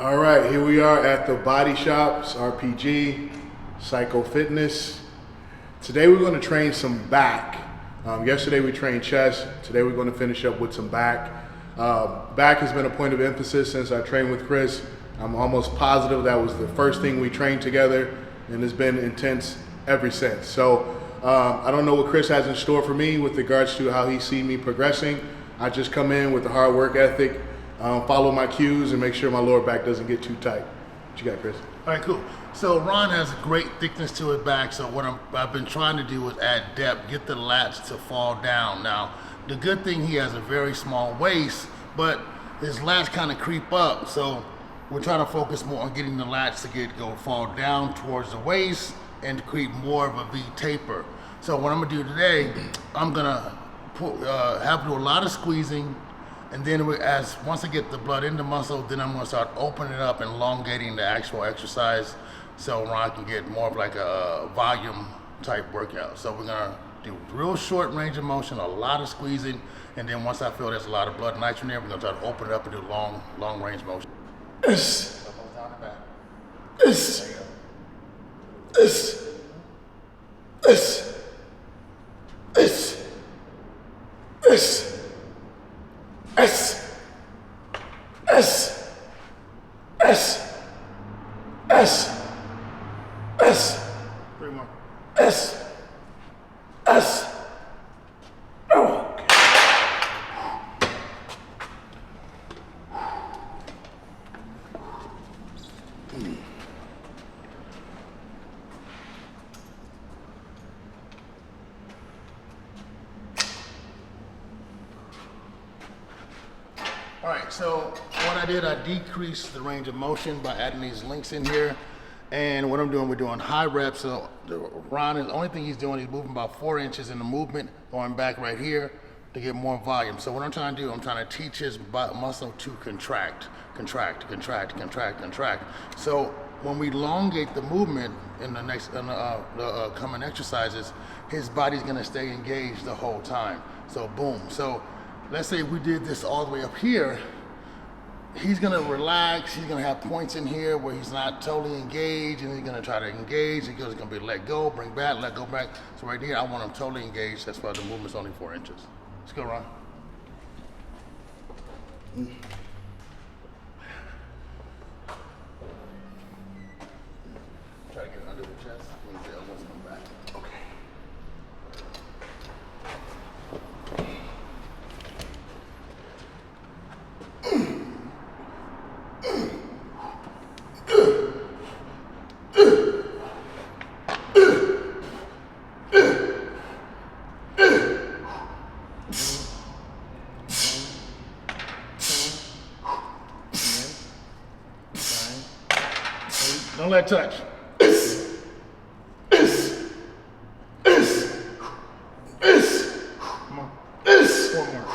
All right, here we are at the Body Shop's RPG, Psychofitness. Today we're going to train some back. Yesterday we trained chest. Today we're going to finish up with some back. Back has been a point of emphasis since I trained with Chris. I'm almost positive that was the first thing we trained together, and it's been intense ever since. So I don't know what Chris has in store for me with regards to how he sees me progressing. I just come in with a hard work ethic, follow my cues, and make sure my lower back doesn't get too tight. What you got, Chris? All right, cool. So Ron has a great thickness to his back, so what I've been trying to do is add depth, get the lats to fall down. Now, the good thing, he has a very small waist, but his lats kind of creep up, so we're trying to focus more on getting the lats to fall down towards the waist and to create more of a V taper. So what I'm gonna do today, I'm gonna have to do a lot of squeezing, and then once I get the blood in the muscle, then I'm gonna start opening it up and elongating the actual exercise, so Ron can get more of like a volume type workout. So we're gonna do real short range of motion, a lot of squeezing, and then once I feel there's a lot of blood and nitrogen there, we're gonna try to open it up and do long range motion. Down and back. There you go. Three more. All right, so what I did, I decreased the range of motion by adding these links in here. And what I'm doing, we're doing high reps. So Ron, the only thing he's doing, he's moving about 4 inches in the movement, going back right here to get more volume. So what I'm trying to do, I'm trying to teach his muscle to contract. So when we elongate the movement in the coming exercises, his body's gonna stay engaged the whole time. So boom. So let's say we did this all the way up here, he's gonna relax, he's gonna have points in here where he's not totally engaged, and he's gonna try to engage, it's gonna be let go, bring back, let go back. So right here, I want him totally engaged, that's why the movement's only 4 inches. Let's go, Ron. Try to get under the chest, when the elbows come back. Okay. Don't let touch. Come on. 4 more.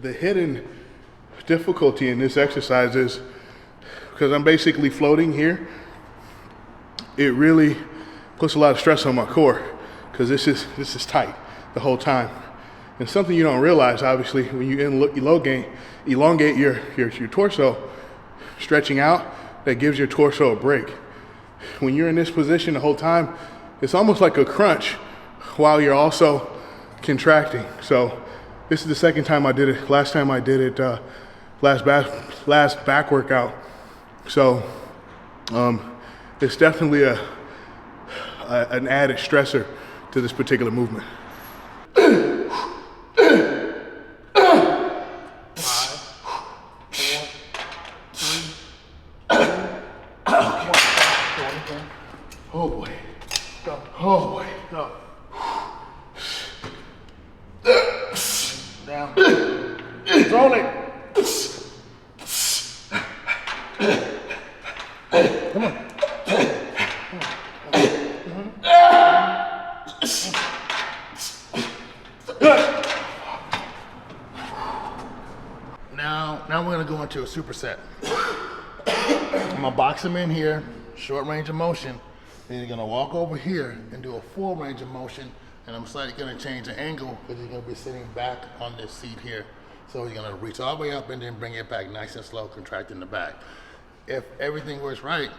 The hidden difficulty in this exercise is because I'm basically floating here, it really puts a lot of stress on my core because this is tight the whole time. And something you don't realize, obviously, when you elongate your torso, stretching out, that gives your torso a break. When you're in this position the whole time, it's almost like a crunch while you're also contracting. So this is the second time I did it. Last time I did it, last back workout. So it's definitely an added stressor to this particular movement. 5, 4, 3, 2, 1. Oh boy. Go. Oh boy. Go. Down. Roll it. Come on. Now we're gonna go into a superset. I'm gonna box him in here, short range of motion. Then you're gonna walk over here and do a full range of motion, And I'm slightly gonna change the angle because he's gonna be sitting back on this seat here. So he's gonna reach all the way up and then bring it back nice and slow, contracting the back. If everything works right,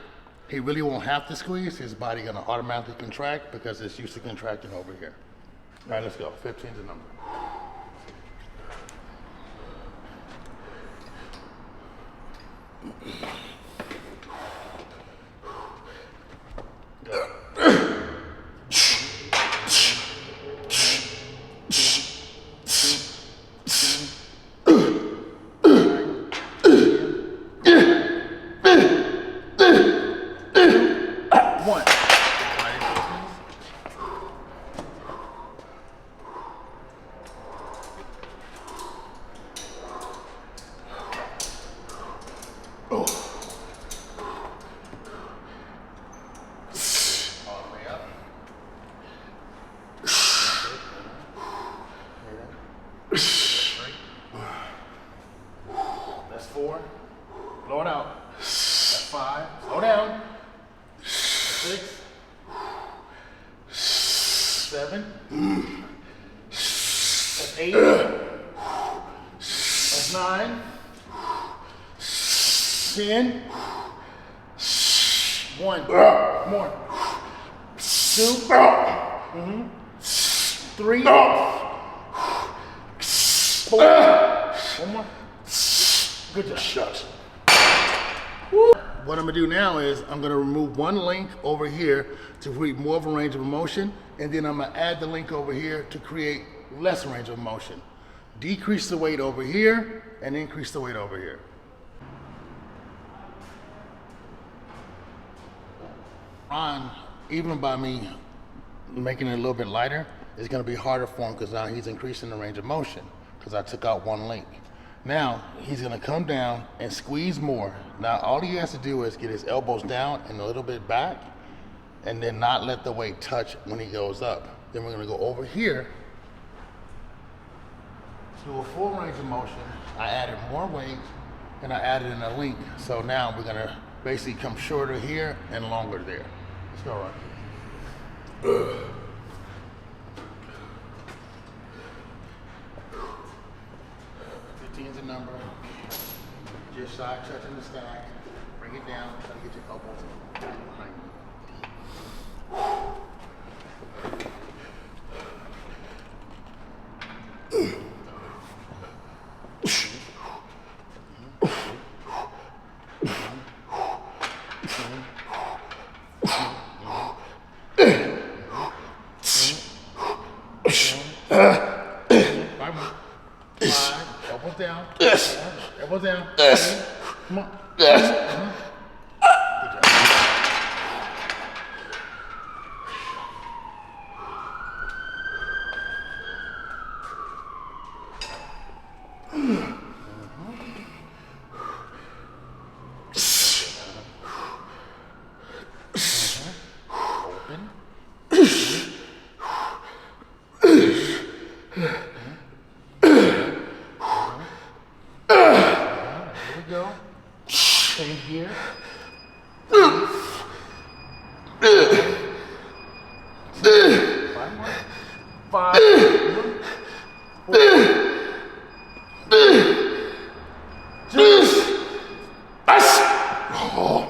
he really won't have to squeeze. His body gonna automatically contract because it's used to contracting over here. All right, let's go. 15's the number. One. That's 4. Blow it out. That's 5. Slow down. 6. 7. That's 8. That's 9. 10. 1. More. 2. 3. 4. One more. Good job. Shucks. What I'm gonna do now is I'm gonna remove one link over here to create more of a range of motion, and then I'm gonna add the link over here to create less range of motion. Decrease the weight over here and increase the weight over here. Even by me making it a little bit lighter, it's gonna be harder for him because now he's increasing the range of motion because I took out one link. Now he's gonna come down and squeeze more. Now all he has to do is get his elbows down and a little bit back and then not let the weight touch when he goes up. Then we're gonna go over here, do a full range of motion. I added more weight and I added in a link. So now we're gonna basically come shorter here and longer there. Let's go, Ron. 15's a number. Just side touching the stack. Bring it down. Try to get your elbows behind elbows down. Yes. Elbows down. Yes. Come on. Yes. Open. Go. Same here. 5 more. 5. 4. 2. Oh.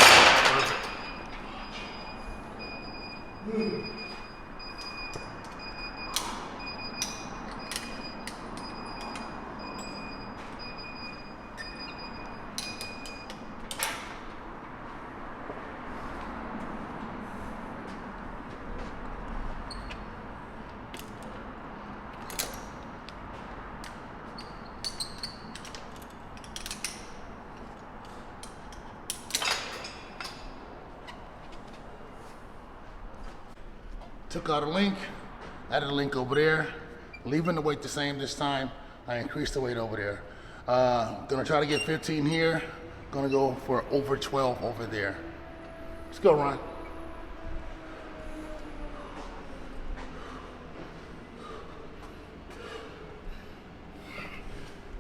Took out a link, added a link over there, leaving the weight the same this time. I increased the weight over there. Gonna try to get 15 here. Gonna go for over 12 over there. Let's go, Ron.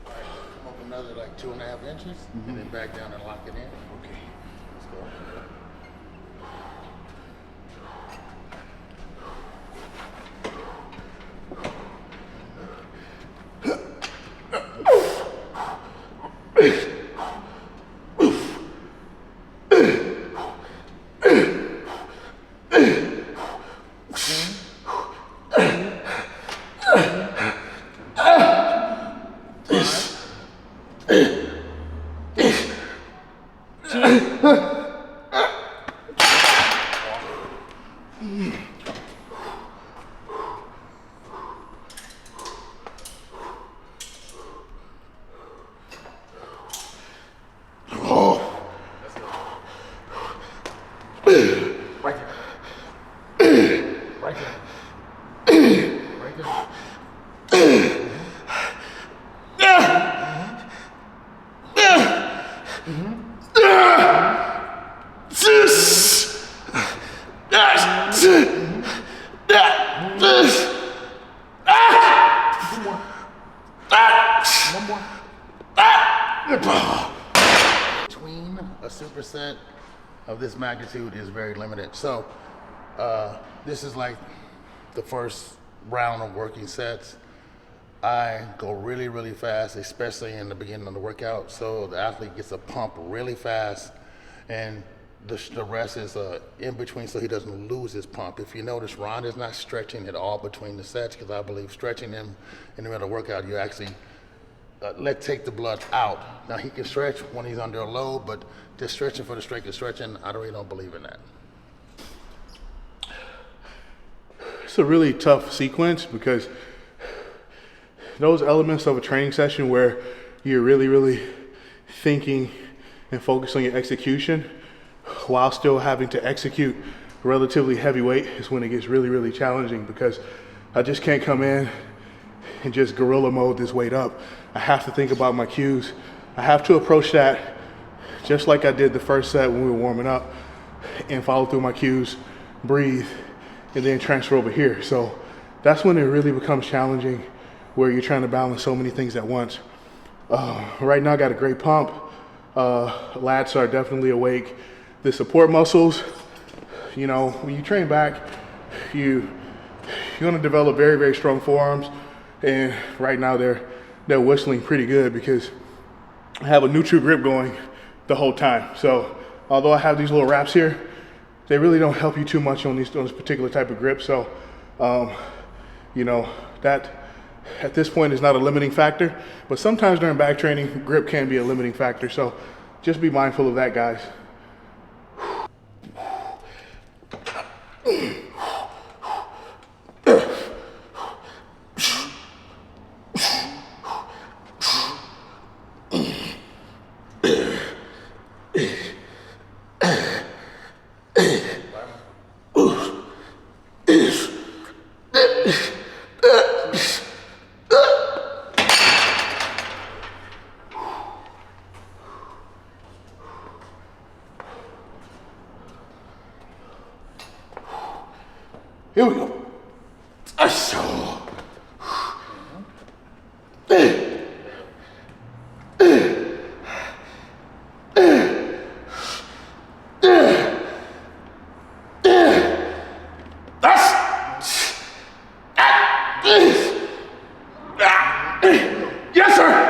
All right, come up another like 2.5 inches, and then back down and lock it in. Okay, let's go. Between a superset of this magnitude is very limited. So this is like the first round of working sets. I go really, really fast, especially in the beginning of the workout. So the athlete gets a pump really fast, and the rest is in between, so he doesn't lose his pump. If you notice, Ron is not stretching at all between the sets, because I believe stretching him in the middle of the workout, you actually take the blood out. Now he can stretch when he's under a load, but just stretching for the sake of stretching, I really don't believe in that. It's a really tough sequence because those elements of a training session where you're really, really thinking and focused on your execution while still having to execute relatively heavy weight is when it gets really, really challenging, because I just can't come in and just guerrilla mode this weight up. I have to think about my cues. I have to approach that just like I did the first set when we were warming up, and follow through my cues, breathe, and then transfer over here. So that's when it really becomes challenging, where you're trying to balance so many things at once. Right now I got a great pump. Lats are definitely awake. The support muscles, you know, when you train back, you're gonna develop very, very strong forearms. And right now they're whistling pretty good because I have a neutral grip going the whole time. So although I have these little wraps here, they really don't help you too much on this particular type of grip. So, you know, that at this point is not a limiting factor, but sometimes during back training, grip can be a limiting factor. So just be mindful of that, guys. Here we go. Yes, sir.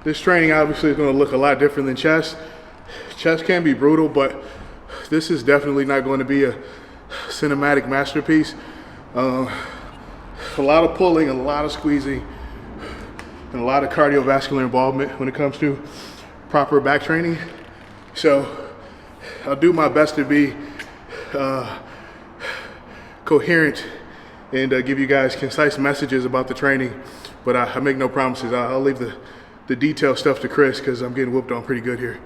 This training obviously is going to look a lot different than chest. Chest can be brutal, but this is definitely not going to be a cinematic masterpiece. A lot of pulling, a lot of squeezing, and a lot of cardiovascular involvement when it comes to proper back training. So I'll do my best to be coherent and give you guys concise messages about the training, but I make no promises. I'll leave the detailed stuff to Chris, because I'm getting whooped on pretty good here.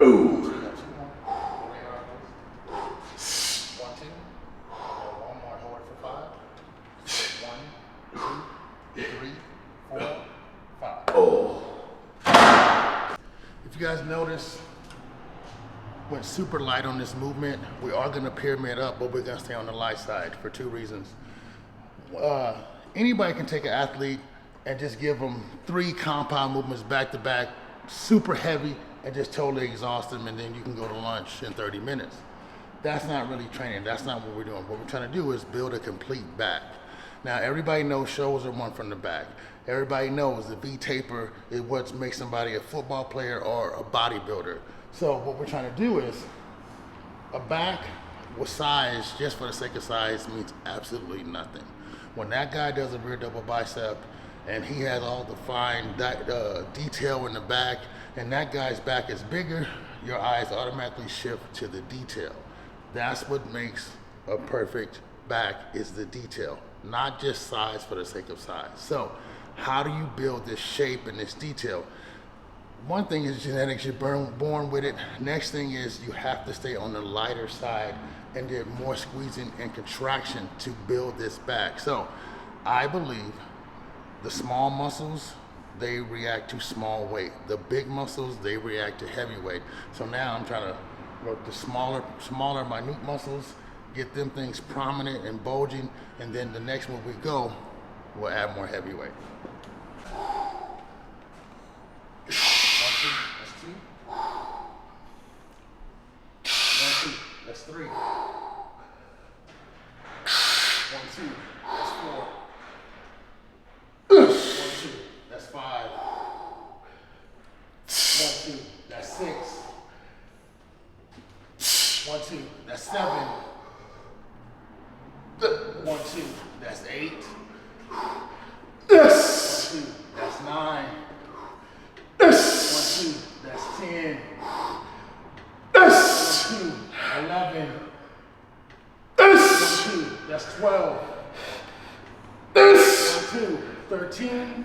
Ooh. 1, 2. One more. Hold it for 5. 1, 2, 3, 4, 5. Oh. If you guys notice, went super light on this movement. We are gonna pyramid up, but we're gonna stay on the light side for 2 reasons. Anybody can take an athlete and just give them 3 compound movements back to back, super heavy, and just totally exhaust them, and then you can go to lunch in 30 minutes. That's not really training. That's not what we're doing. What we're trying to do is build a complete back. Now, everybody knows shoulders are one from the back. Everybody knows the V-taper is what makes somebody a football player or a bodybuilder. So what we're trying to do is a back with size, just for the sake of size, means absolutely nothing. When that guy does a rear double bicep and he has all the fine detail in the back, and that guy's back is bigger, your eyes automatically shift to the detail. That's what makes a perfect back, is the detail, not just size for the sake of size. So how do you build this shape and this detail? One thing is genetics, you're born with it. Next thing is you have to stay on the lighter side and get more squeezing and contraction to build this back. So I believe the small muscles, they react to small weight. The big muscles, they react to heavy weight. So now I'm trying to work the smaller, minute muscles, get them things prominent and bulging, and then the next move we go, we'll add more heavy weight. 1, 2, that's 2. 1, 2, that's 3. 1, 2, that's 4. 1, 2, that's 5. 1, 2, that's 6. 1, 2, that's 7. 1, 2, that's 8. Yes. 1, 2, that's 9. Yes. 1, 2, that's 10. Yes. 1, 2, 11. Yes. 1, 2, that's 12. Yes. 1, 2, 13.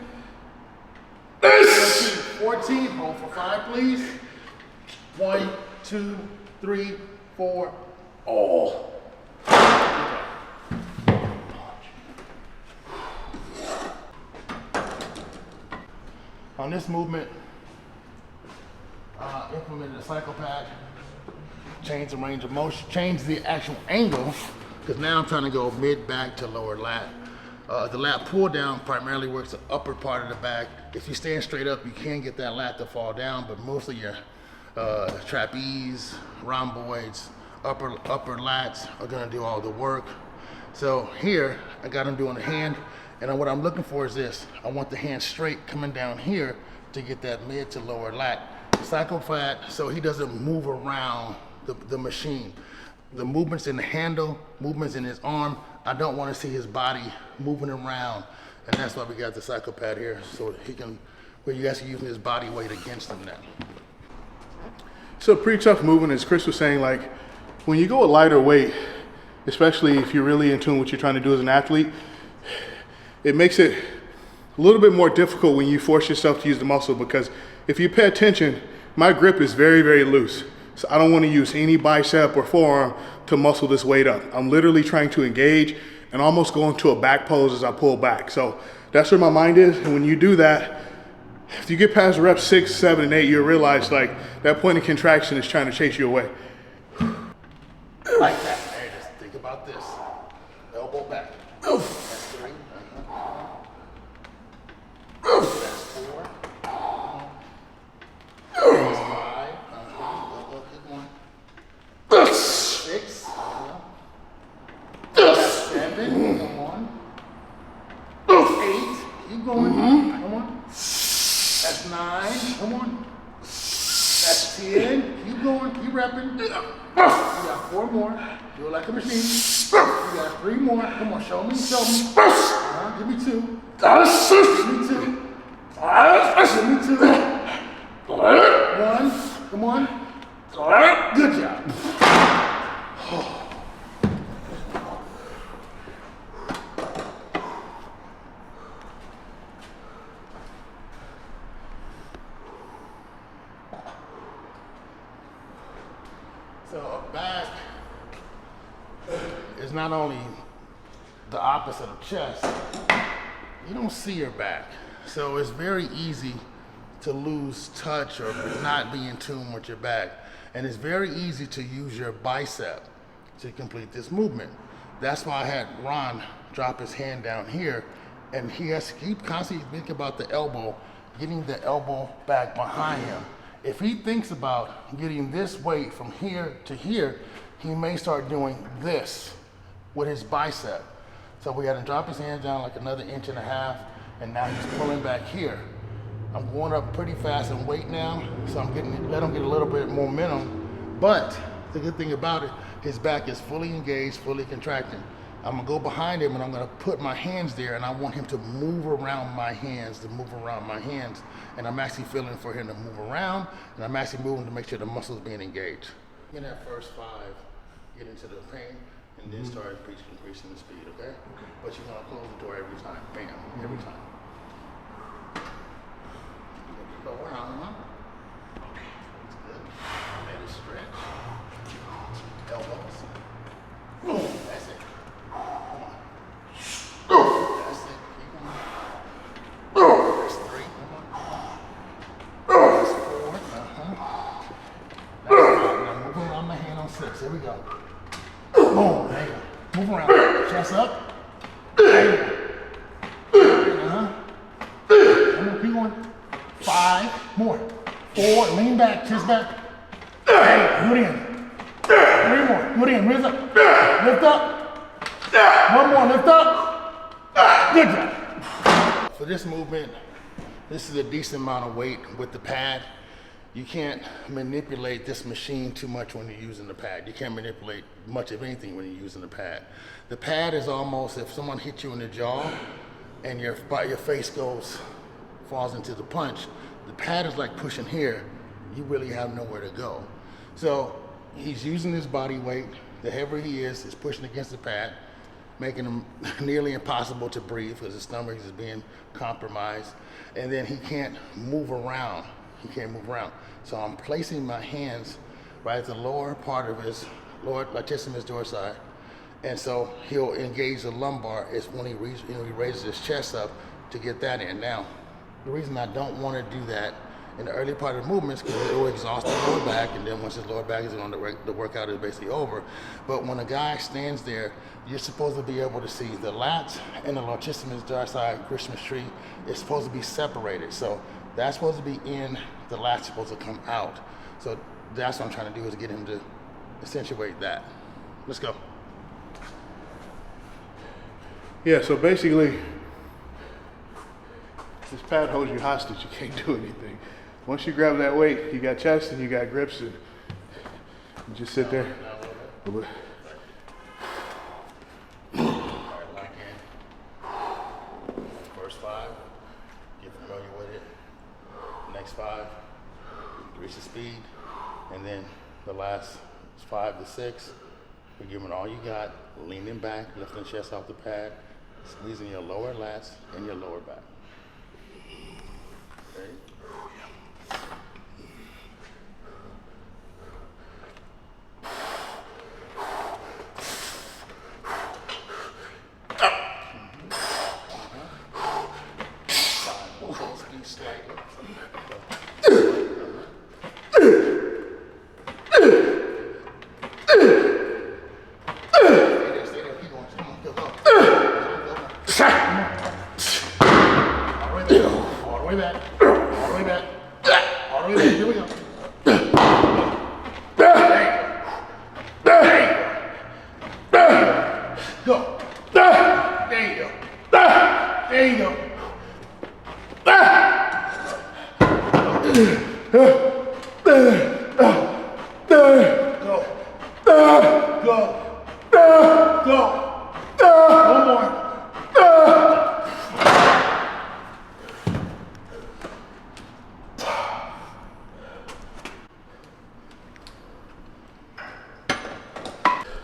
Yes. 14. Hold for 5, please. 1, 2, 3, 4. Oh. On this movement, implemented a psychopath, change the range of motion, change the actual angle, because now I'm trying to go mid-back to lower lat. The lat pull down primarily works the upper part of the back. If you stand straight up, you can get that lat to fall down, but mostly your trapeze, rhomboids, upper lats are gonna do all the work. So here, I got him doing the hand, and what I'm looking for is this. I want the hand straight coming down here to get that mid to lower lat. Psychofat, so he doesn't move around the machine. The movements in the handle, movements in his arm, I don't want to see his body moving around. And that's why we got the psychopath here, so he can, where you guys are using his body weight against him now. So pretty tough movement, as Chris was saying, like when you go a lighter weight, especially if you're really in tune with what you're trying to do as an athlete, it makes it a little bit more difficult when you force yourself to use the muscle, because if you pay attention, my grip is very, very loose. So I don't want to use any bicep or forearm to muscle this weight up. I'm literally trying to engage and almost go into a back pose as I pull back. So that's where my mind is. And when you do that, if you get past reps 6, 7, and 8, you'll realize like that point of contraction is trying to chase you away. Like that. Hey, just think about this. Elbow back. That's 3. That's 4. That's 5. Good one. That's 6. That's 7. Come on. 8. Keep going. Come on. That's 9. Come on. That's 10. Keep going. Keep repping. You got 4 more. Do it like a machine. You got 3 more. Come on, show me. Give me 2. Give me 2. Give me 2. 1. Come on. Good job. is not only the opposite of chest, you don't see your back. So it's very easy to lose touch or not be in tune with your back. And it's very easy to use your bicep to complete this movement. That's why I had Ron drop his hand down here, and he has to keep constantly thinking about the elbow, getting the elbow back behind him. If he thinks about getting this weight from here to here, he may start doing this with his bicep. So we had to drop his hands down like another 1.5 inches, and now he's pulling back here. I'm going up pretty fast in weight now, so I'm let him get a little bit more momentum. But the good thing about it, his back is fully engaged, fully contracting. I'm gonna go behind him and I'm gonna put my hands there, and I want him to move around my hands, And I'm actually feeling for him to move around, and I'm actually moving to make sure the muscle's being engaged. In that first 5, get into the pain, and then start increasing the speed, okay? But you're gonna close the door every time, bam, every time. Go around, huh? That's good. Let it stretch. Elbows. Boom, that's it. Come on. That's it, keep going. That's 3, come on. That's 4, That's 5. Now move around my hand on 6, here we go. Boom, there you go. Move around, chest up. There you go. Come on, keep going. 5 more. 4, lean back, chest back. Hey, do it again. 3 more, do it again, raise up. Lift up. 1 more, lift up. Good job. For this movement, this is a decent amount of weight with the pad. You can't manipulate this machine too much when you're using the pad. You can't manipulate much of anything when you're using the pad. The pad is almost if someone hits you in the jaw and your face falls into the punch. The pad is like pushing here. You really have nowhere to go. So he's using his body weight. The heavier he is pushing against the pad, making him nearly impossible to breathe because his stomach is being compromised. And then he can't move around. So I'm placing my hands right at the lower part of his lower latissimus dorsi. And so he'll engage the lumbar is when he raises his chest up to get that in. Now, the reason I don't want to do that in the early part of the movement is because it'll exhaust the lower back, and then once his lower back is on, the workout is basically over. But when a guy stands there, you're supposed to be able to see the lats and the latissimus dorsi Christmas tree is supposed to be separated. So that's supposed to be in, the lat's supposed to come out. So that's what I'm trying to do, is get him to accentuate that. Let's go. Yeah, so basically, this pad holds you hostage. You can't do anything. Once you grab that weight, you got chest and you got grips, and you just sit there. First 5, get familiar with it. Next 5, increase the speed. And then the last 5 to 6, you're giving all you got, leaning back, lifting the chest off the pad, squeezing your lower lats and your lower back. Okay.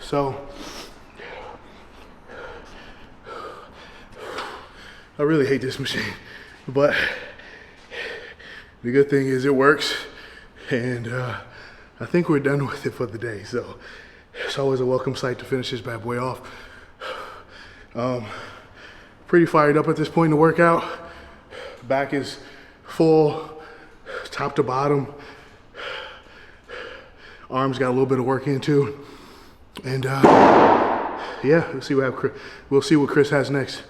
So I really hate this machine, but the good thing is it works, and I think we're done with it for the day. So It's always a welcome sight to finish this bad boy off. Pretty fired up at this point in the workout. Back is full, top to bottom. Arms got a little bit of work into. And yeah, we'll see what Chris has next.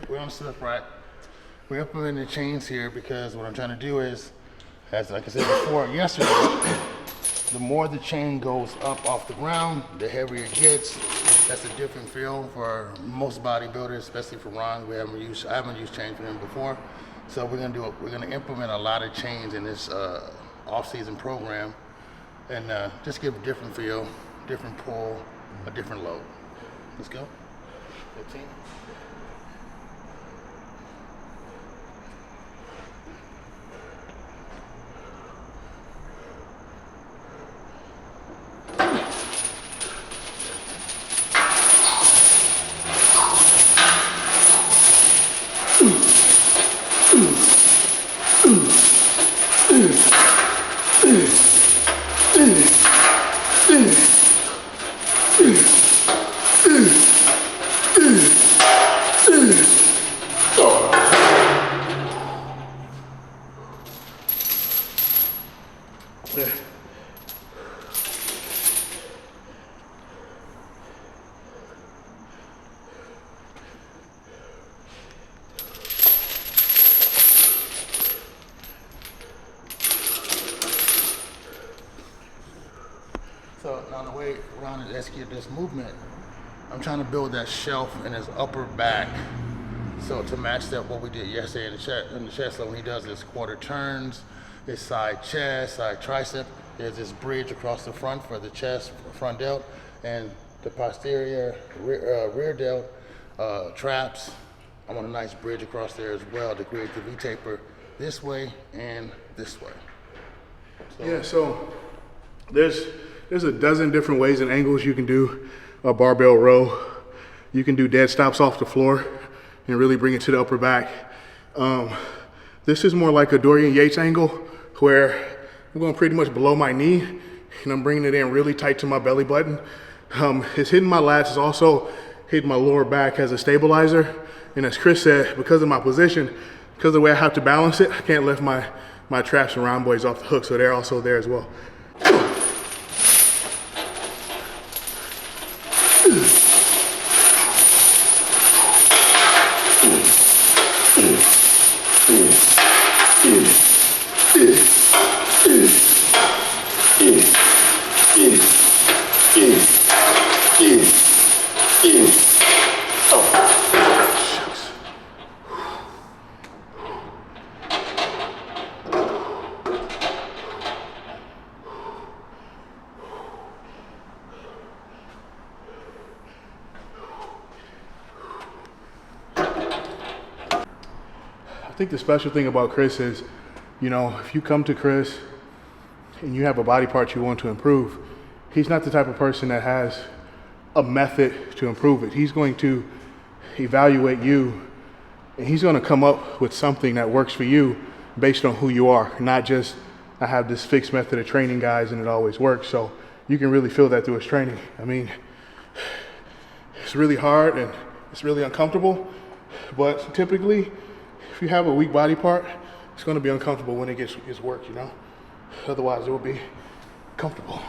We're on slip rack. We're implementing the chains here because what I'm trying to do is, as like I said before yesterday, the more the chain goes up off the ground, the heavier it gets. That's a different feel for most bodybuilders, especially for Ron. I haven't used chains for him before, so we're gonna implement a lot of chains in this off-season program, and just give a different feel, different pull, a different load. Let's go. 15. So now the way Ron has executed this movement, I'm trying to build that shelf in his upper back. So to match that what we did yesterday in the chest, so when he does his quarter turns, his side chest, side tricep, there's this bridge across the front for the chest, front delt, and the posterior rear delt traps. I want a nice bridge across there as well to create the V-taper this way and this way. So, yeah, so there's a dozen different ways and angles you can do a barbell row. You can do dead stops off the floor and really bring it to the upper back. This is more like a Dorian Yates angle where I'm going pretty much below my knee and I'm bringing it in really tight to my belly button. It's hitting my lats, it's also hitting my lower back as a stabilizer. And as Chris said, because of my position, because of the way I have to balance it, I can't lift my traps and round boys off the hook, so they're also there as well. I think the special thing about Chris is, you know, if you come to Chris and you have a body part you want to improve, he's not the type of person that has a method to improve it. He's going to evaluate you and he's going to come up with something that works for you based on who you are, not just, I have this fixed method of training guys and it always works. So you can really feel that through his training. I mean, it's really hard and it's really uncomfortable, but typically, if you have a weak body part, it's going to be uncomfortable when it gets work, you know? Otherwise, it will be comfortable.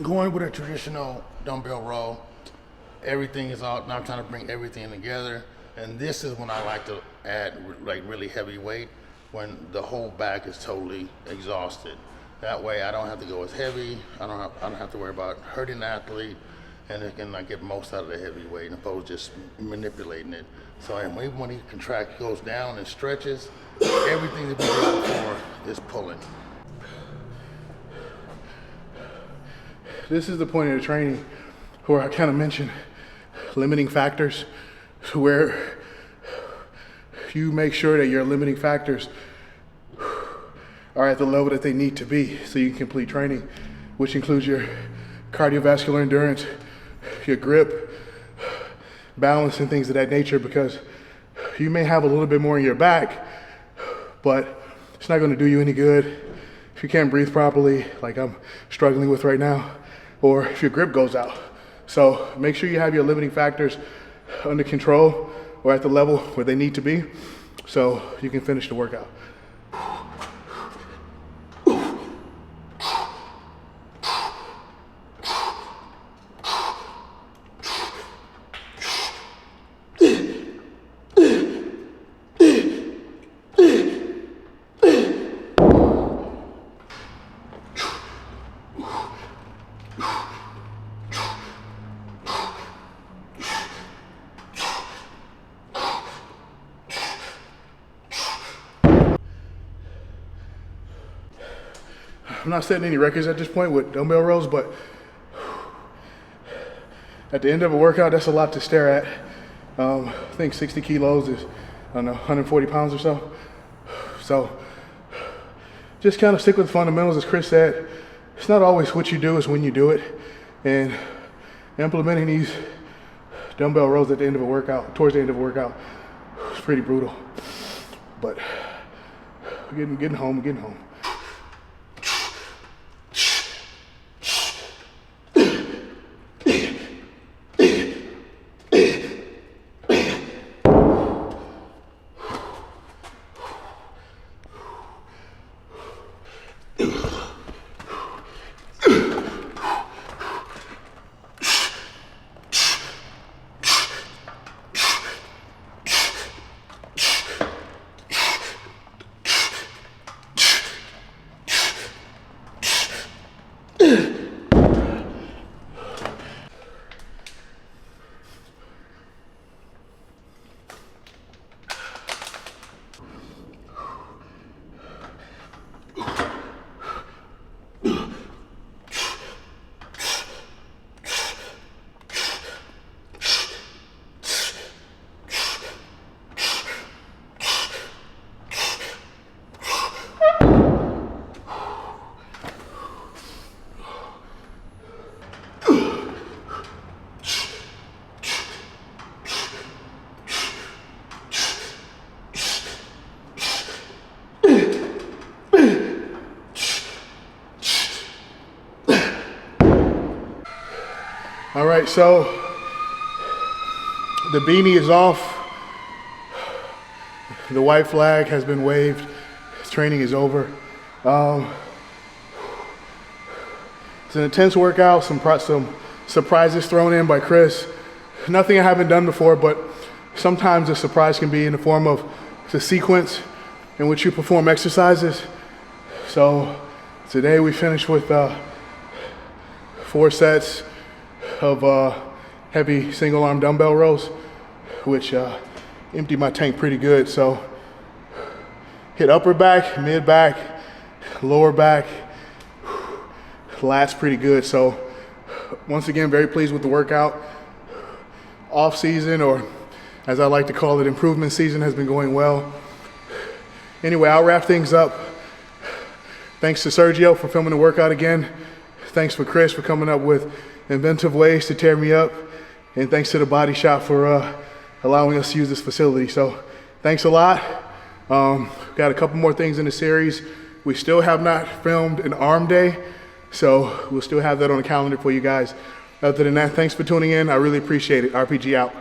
going with a traditional dumbbell row, everything is out. Now I'm trying to bring everything together. And this is when I like to add like really heavy weight, when the whole back is totally exhausted. That way I don't have to go as heavy. I don't have to worry about hurting the athlete, and it can like get most out of the heavy weight opposed to just manipulating it. So even when he goes down and stretches, everything that we did before is pulling. This is the point of the training where I kind of mentioned limiting factors, where you make sure that your limiting factors are at the level that they need to be so you can complete training, which includes your cardiovascular endurance, your grip, balance, and things of that nature, because you may have a little bit more in your back, but it's not going to do you any good if you can't breathe properly, like I'm struggling with right now, or if your grip goes out. So make sure you have your limiting factors under control or at the level where they need to be so you can finish the workout. I'm not setting any records at this point with dumbbell rows, but at the end of a workout, that's a lot to stare at. I think 60 kilos is, I don't know, 140 pounds or so. So just kind of stick with the fundamentals, as Chris said. It's not always what you do, it's when you do it. And implementing these dumbbell rows at the end of a workout, towards the end of a workout, is pretty brutal. But we're getting home. All right, so the beanie is off. The white flag has been waved. Training is over. It's an intense workout, some surprises thrown in by Chris. Nothing I haven't done before, but sometimes a surprise can be in the form of the sequence in which you perform exercises. So today we finished with 4 sets of heavy single arm dumbbell rows, which emptied my tank pretty good. So hit upper back, mid back, lower back, lats pretty good. So once again, very pleased with the workout. Off season, or as I like to call it, improvement season, has been going well. Anyway, I'll wrap things up. Thanks to Sergio for filming the workout again. Thanks for Chris for coming up with inventive ways to tear me up. And thanks to the Body Shop for allowing us to use this facility. So thanks a lot. Got a couple more things in the series. We still have not filmed an arm day, so we'll still have that on the calendar for you guys. Other than that, thanks for tuning in. I really appreciate it. RPG out.